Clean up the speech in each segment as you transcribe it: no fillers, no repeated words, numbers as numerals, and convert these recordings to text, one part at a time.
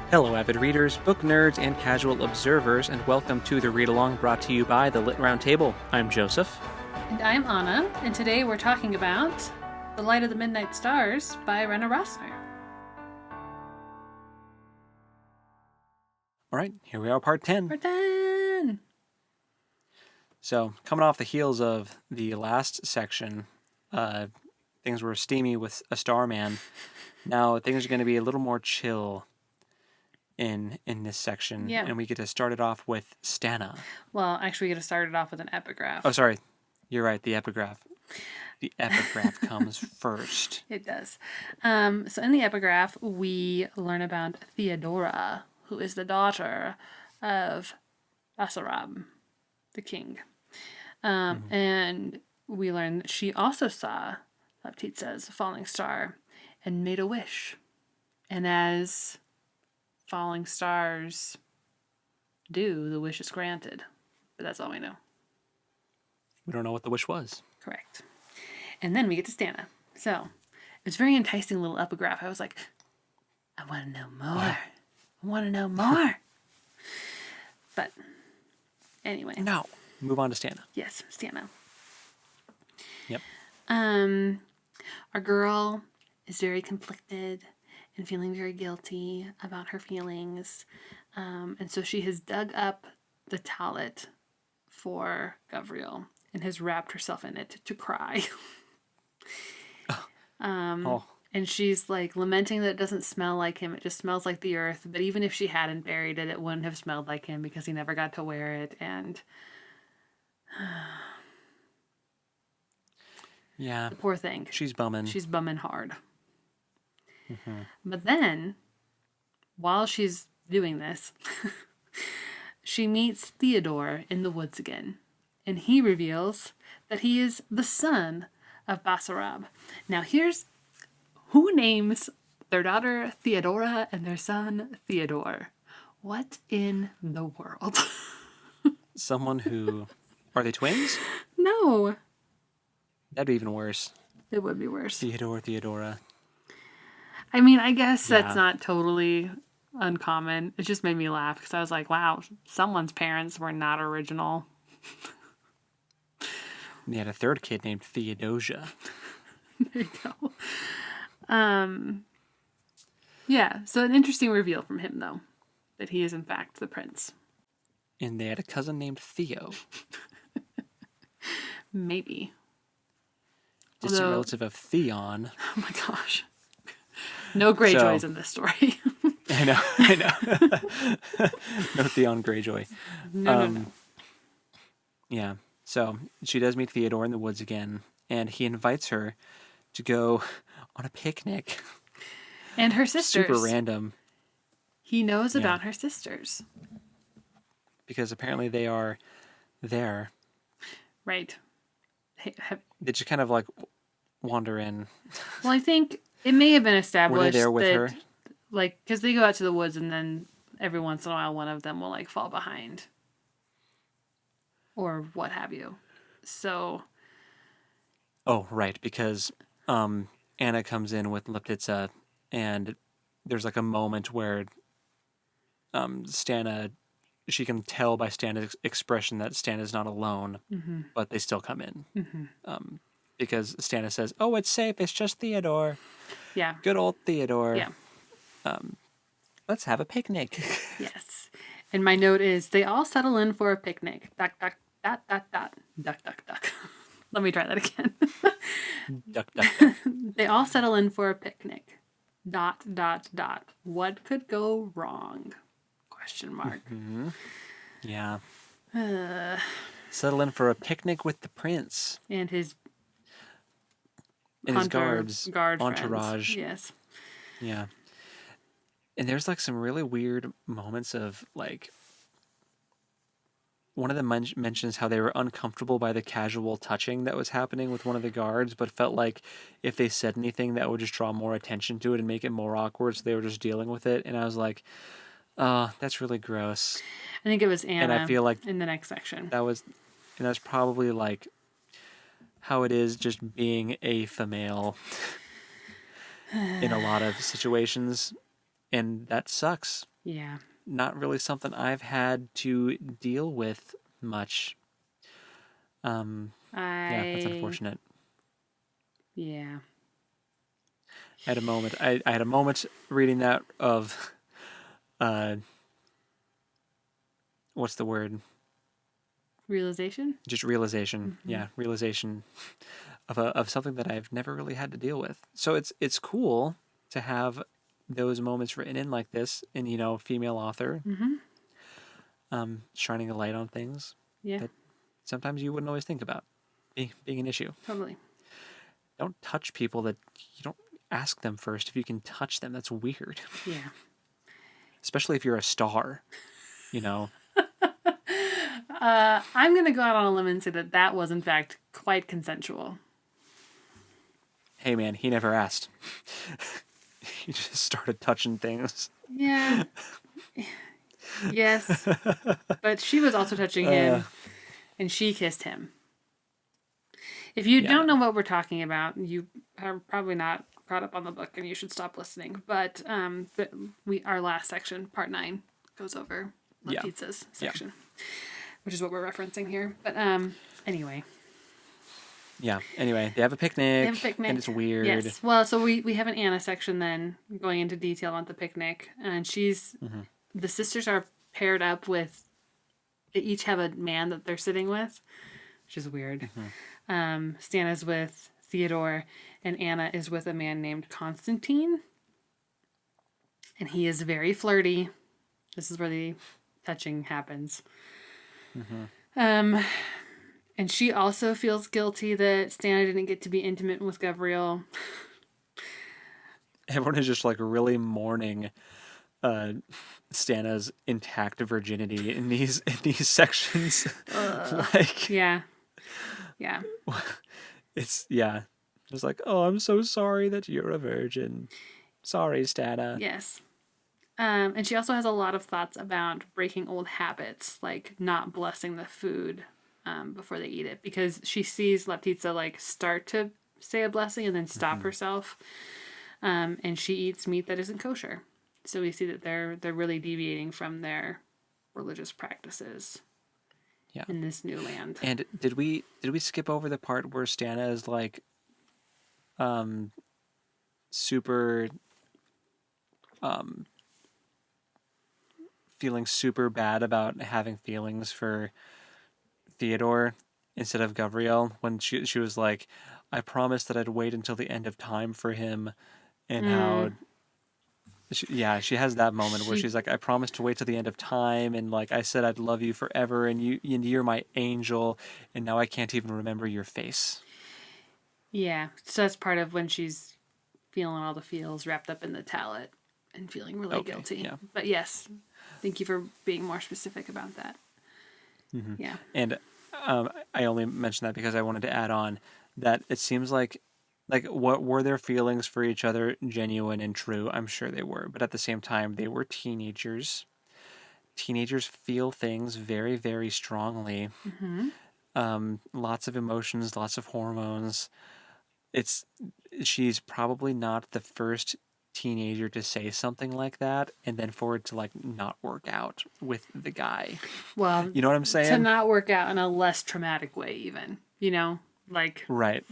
Hello, avid readers, book nerds, and casual observers, and welcome to the Read Along brought to you by the Lit Round Table. I'm Joseph. And I'm Anna, and today we're talking about The Light of the Midnight Stars by Rena Rossner. All right, here we are, part 10. Part 10! So, coming off the heels of the last section, things were steamy with a Starman. Now, things are going to be a little more chill in this section, and we get to start it off with Stana. Well, actually, we get to start it off with an epigraph. Oh, sorry. You're right, the epigraph. The epigraph comes first. It does. So in the epigraph, we learn about Theodora, who is the daughter of Basarab, the king. And we learn that she also saw Laptitsa's falling star and made a wish. And as falling stars do, the wish is granted. But that's all we know. We don't know what the wish was. Correct. And then we get to Stana. So, it's a very enticing little epigraph. I was like, I want to know more. I want to know more. But, anyway. No. Move on to Stana. Yes, Stana. Yep. Our girl is very conflicted and feeling very guilty about her feelings. And so she has dug up the tallet for Gavriel and has wrapped herself in it to cry. And she's like lamenting that it doesn't smell like him. It just smells like the earth. But even if she hadn't buried it, it wouldn't have smelled like him because he never got to wear it. And yeah, the poor thing. She's bumming. She's bumming hard. Mm-hmm. But then, while she's doing this, she meets Theodore in the woods again. And he reveals that he is the son of Basarab. Now here's who names their daughter Theodora and their son Theodore. What in the world? Someone who... Are they twins? No. That'd be even worse. It would be worse. Theodora. I mean, I guess that's not totally uncommon. It just made me laugh because I was like, wow, someone's parents were not original. They had a third kid named Theodosia. There you go. Yeah, so an interesting reveal from him, though, that he is, in fact, the prince. And they had a cousin named Theo. Maybe. Distant relative of Theon. Oh my gosh. No Greyjoys in this story. I know. No Theon Greyjoy. No. Yeah. So she does meet Theodore in the woods again, and he invites her to go on a picnic. And her sisters. Super random. He knows about her sisters. Because apparently they are there. Right. They just kind of like wander in. Well, I think it may have been established Were they there with her? Like, because they go out to the woods and then every once in a while one of them will like fall behind. Or what have you. So. Oh, right. Because Anna comes in with Laptitsa and there's like a moment where Stana, she can tell by Stana's expression that Stana's not alone, but they still come in. Because Stana says, oh, it's safe. It's just Theodore. Yeah. Good old Theodore. Yeah. Let's have a picnic. Yes. And my note is, they all settle in for a picnic. Duck, duck, dot, dot, dot. Duck, duck, duck. Let me try that again. Duck, duck, duck. They all settle in for a picnic. Dot, dot, dot. What could go wrong? Question mark. Mm-hmm. Yeah. Settle in for a picnic with the prince. And his guard Friends. entourage. Yes. Yeah. And there's like some really weird moments of like, one of them mentions how they were uncomfortable by the casual touching that was happening with one of the guards, but felt like if they said anything that would just draw more attention to it and make it more awkward, so they were just dealing with it. And I was like, oh, that's really gross. I think it was Anna, and I feel like in the next section. That's probably like how it is just being a female in a lot of situations. And that sucks. Yeah. Not really something I've had to deal with much. Yeah, that's I unfortunate. yeah. I had a moment reading that of uh, what's the word? Realization? Just realization. Mm-hmm. Yeah, realization of something that I've never really had to deal with. So it's cool to have those moments written in like this, and female author, Mm-hmm. shining a light on things Yeah, that sometimes you wouldn't always think about being an issue. totally. Don't touch people that you don't ask them first if you can touch them. That's weird, Yeah. especially if you're a star. You know, I'm going to go out on a limb and say that that was, in fact, quite consensual. hey man, he never asked. He just started touching things. Yeah. Yes. But she was also touching Uh, him, and she kissed him. If you yeah, don't know no. what we're talking about, you are probably not caught up on the book, and you should stop listening. But our last section, part 9, goes over Yeah, Letizza's yeah, section, which is what we're referencing here. But anyway, yeah. Anyway, they have a they have a picnic, and picnic. it's weird. Yes. Well, so we have an Anna section then going into detail on the picnic, and Hmm. the sisters are paired up with. They each have a man that they're sitting with, which is weird. Hmm. Stana's with Theodore, and Anna is with a man named Constantine, and he is very flirty. This is where the touching happens. Hmm. Um, and she also feels guilty that Stana didn't get to be intimate with Gabriel. Everyone is just like really mourning uh, Stana's intact virginity in these sections. Like Yeah, yeah, it's yeah, just like, oh, I'm so sorry that you're a virgin. Sorry, Stana. yes. And she also has a lot of thoughts about breaking old habits, like not blessing the food before they eat it, because she sees Leptitsa like start to say a blessing and then stop Hmm. herself, and she eats meat that isn't kosher. So we see that they're really deviating from their religious practices Yeah. in this new land. And did we skip over the part where Stana is like um super um feeling super bad about having feelings for Theodore instead of Gavriel when she was like, I promised that I'd wait until the end of time for him, and how Mm, she has that moment where she she's like, I promised to wait till the end of time, and like I said I'd love you forever, and you're my angel, and now I can't even remember your face. Yeah, so that's part of when she's feeling all the feels wrapped up in the talent and feeling really Okay, guilty. yeah. But yes, thank you for being more specific about that. Hmm. Yeah. And I only mentioned that because I wanted to add on that it seems like what were their feelings for each other genuine and true? I'm sure they were, but at the same time, they were teenagers. Teenagers feel things very, very strongly. Mm-hmm. Lots of emotions, lots of hormones. It's she's probably not the first teenager to say something like that and then for it to like not work out with the guy. Well, You know what I'm to saying? not work out in a less traumatic way, even, like, Right.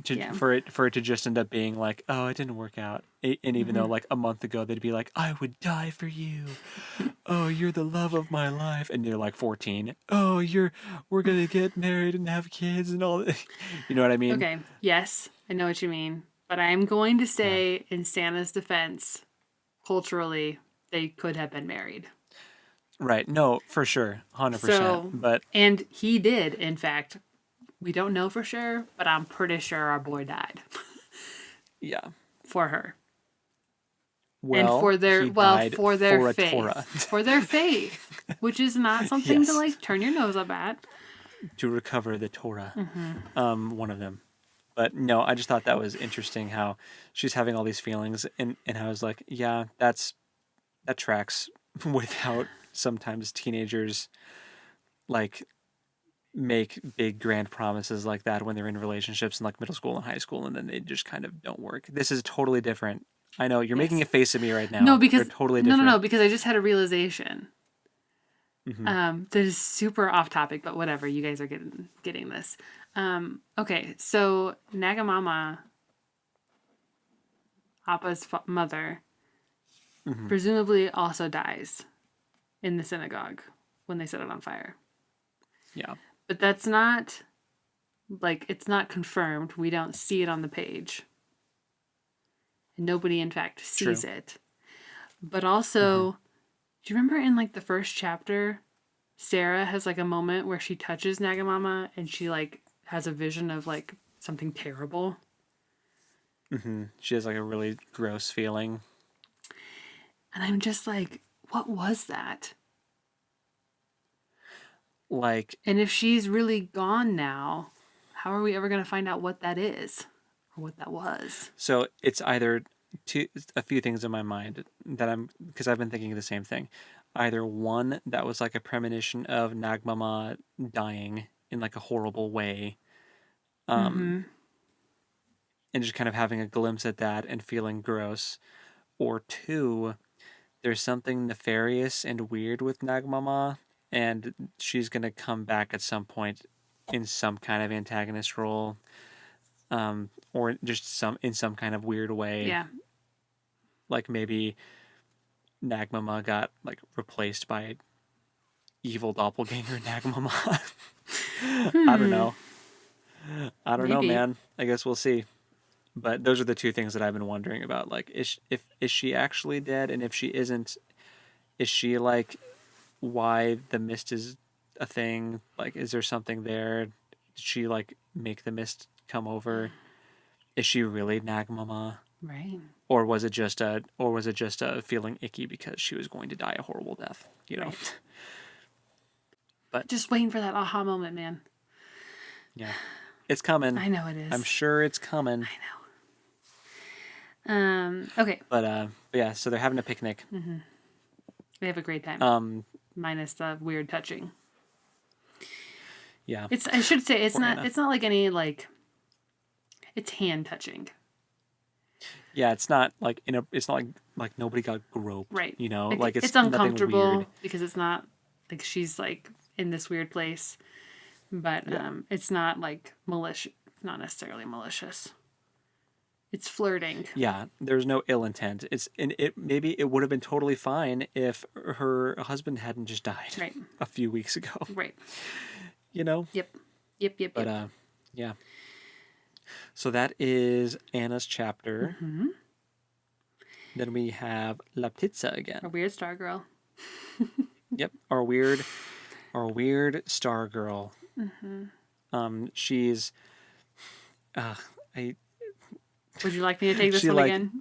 yeah. For it to just end up being like, oh, it didn't work out. And even though Mm-hmm. like a month ago they'd be like, I would die for you. Oh, you're the love of my life, and you're like 14. Oh, we're gonna get married and have kids and all that. You know what I mean? Okay, yes, I know what you mean. But I am going to Yeah. say, in Santa's defense, culturally, they could have been married. Right. No, for sure, 100%. So, But and he did, in fact. We don't know for sure, but I'm pretty sure our boy died yeah. for her. And Well, he died for their for a Torah. faith. For their faith, which is not something to Yes, like turn your nose up at. to recover the Torah. Mm-hmm. One of them. But no, I just thought that was interesting how she's having all these feelings, and I was like, yeah, that tracks with how sometimes teenagers like make big grand promises like that when they're in relationships in like middle school and high school, and then they just kind of don't work. This is totally different. I know you're making a face at me right now. No, because they're totally different. no, because I just had a realization. Mm-hmm. That is super off topic, but whatever. You guys are getting this. Okay, so Nagamama, Appa's mother, Mm-hmm. presumably also dies in the synagogue when they set it on fire. Yeah. But that's not, like, it's not confirmed. We don't see it on the page. And nobody, in fact, sees True. it. But also, do you remember in, like, the first chapter, Sarah has, like, a moment where she touches Nagamama and she, like, has a vision of, like, something terrible? Mm-hmm. She has like a really gross feeling. And I'm just like, what was that? Like, And if she's really gone now, how are we ever going to find out what that is or what that was? so it's either a few things in my mind that because I've been thinking the same thing. Either one, that was like a premonition of Nagmama dying in like a horrible way, Mm-hmm. and just kind of having a glimpse at that and feeling gross. Or two, there's something nefarious and weird with Nagmama, and she's gonna come back at some point in some kind of antagonist role, or just in some kind of weird way. Yeah. Like maybe Nagmama got like replaced by evil doppelganger Nagmama. I don't know. I don't know, Maybe. man. I guess we'll see. But those are the two things that I've been wondering about. Like, is she actually dead? And if she isn't, is she like why the mist is a thing? Like, is there something there? Did she like make the mist come over? Is she really Nagmama? Right. Or was it just a feeling icky because she was going to die a horrible death? You know. Right. But Just waiting for that aha moment, man. yeah, it's coming. I know it is. I'm sure it's coming. I know. Okay. But yeah, so they're having a picnic. They have a great time. Minus the weird touching. Yeah. I should say it's Poor not Anna. it's not like any like it's hand touching. Yeah, it's not like it's not like nobody got groped. Right. You know, like it's nothing uncomfortable weird. because it's not like she's like in this weird place. But Yeah. it's not like malicious, not necessarily malicious. It's flirting. Yeah, there's no ill intent. Maybe it would have been totally fine if her husband hadn't just died Right. a few weeks ago. Right. You know? Yep. But yeah. So that is Anna's chapter. Mm-hmm. Then we have La Pizza again. A weird star girl. Yep, our weird star girl. She's I Would you like me to take this she one like again?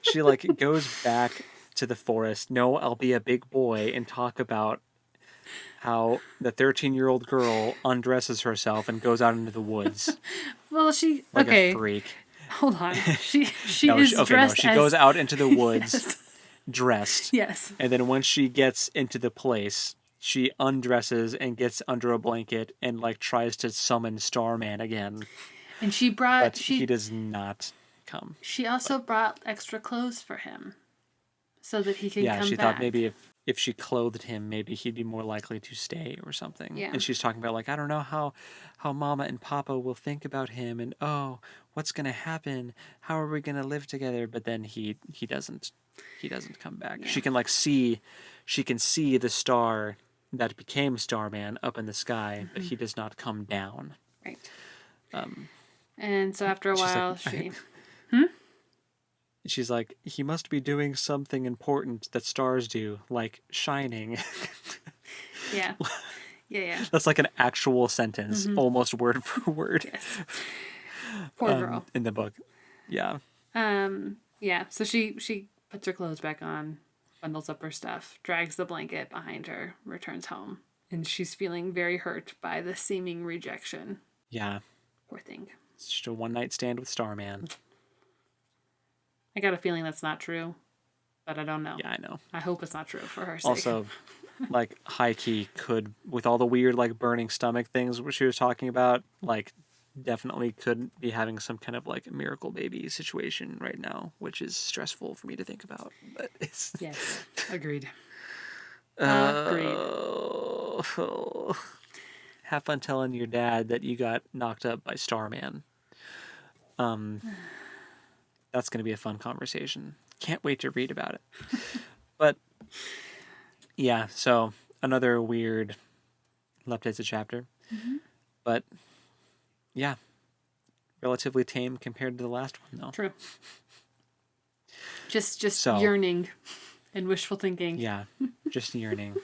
she like goes back to the forest. No, I'll be a big boy and talk about how the 13-year-old girl undresses herself and goes out into the woods Well, she like okay. a freak. Hold on. She No, is she dressed as goes out into the woods Yes. dressed. Yes. And then once she gets into the place, she undresses and gets under a blanket and like tries to summon Starman again. And she brought But he does not come. She also brought extra clothes for him so that he can Yeah, come she back. thought maybe if she clothed him, maybe he'd be more likely to stay or something. Yeah. And she's talking about like, I don't know how Mama and Papa will think about him, and oh, what's gonna happen? How are we gonna live together? But then he doesn't come back. Yeah. She can see the star that became Starman up in the sky, but he does not come down. Right. And so after a she's while, like, She's like, he must be doing something important that stars do, like shining. Yeah. Yeah. That's like an actual sentence, almost word for word. Yes. Poor girl. In the book. Yeah. Yeah. So she puts her clothes back on, bundles up her stuff, drags the blanket behind her, returns home, and she's feeling very hurt by the seeming rejection. Yeah. Poor thing. It's just a one-night stand with Starman. I got a feeling that's not true, but I don't know. Yeah, I know. I hope it's not true for her sake. Also, like, high key could, with all the weird, like, burning stomach things she was talking about, like, definitely could be having some kind of like miracle baby situation right now, which is stressful for me to think about. But it's Yes, agreed. Agreed. Have fun telling your dad that you got knocked up by Starman. That's going to be a fun conversation. Can't wait to read about it. But yeah, so another weird Leptitsa chapter. But yeah, relatively tame compared to the last one, though. True. Just So, yearning and wishful thinking. Yeah, just yearning.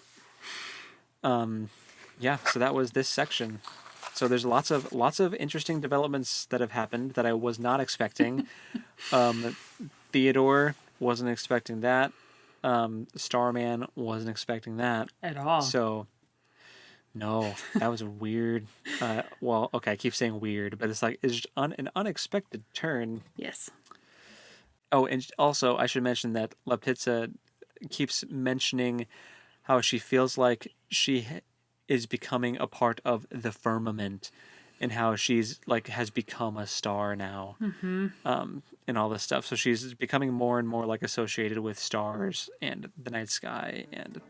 Yeah, so that was this section. So there's lots of interesting developments that have happened that I was not expecting. Theodore wasn't expecting that. Starman wasn't expecting that At all. So, no, that was a weird. Well, okay, I keep saying weird, but it's like it's just an unexpected turn. Yes. Oh, and also I should mention that Leptitsa keeps mentioning how she feels like she is becoming a part of the firmament, and how she's like has become a star now, and all this stuff. So she's becoming more and more like associated with stars and the night sky, and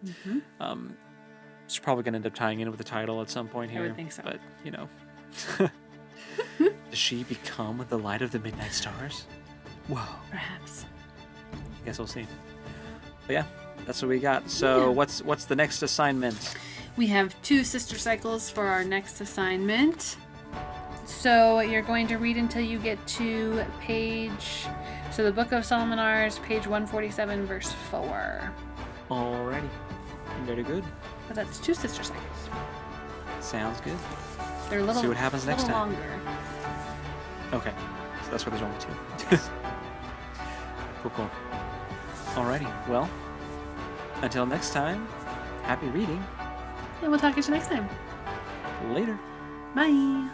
it's probably going to end up tying in with the title at some point here. I would think so. But does she become the light of the midnight stars? Whoa. Perhaps. I guess we'll see. But yeah, that's what we got. So what's the next assignment? We have 2 sister cycles for our next assignment. So you're going to read until you get to the Book of Solomonars, page 147, verse 4. Alrighty. Very good. But that's 2 sister cycles. Sounds good. They're a little, see what happens next time. Longer. Okay. So that's where there's only 2. Cool. Alrighty. Well, until next time, happy reading. And we'll talk to you next time. Later. Bye.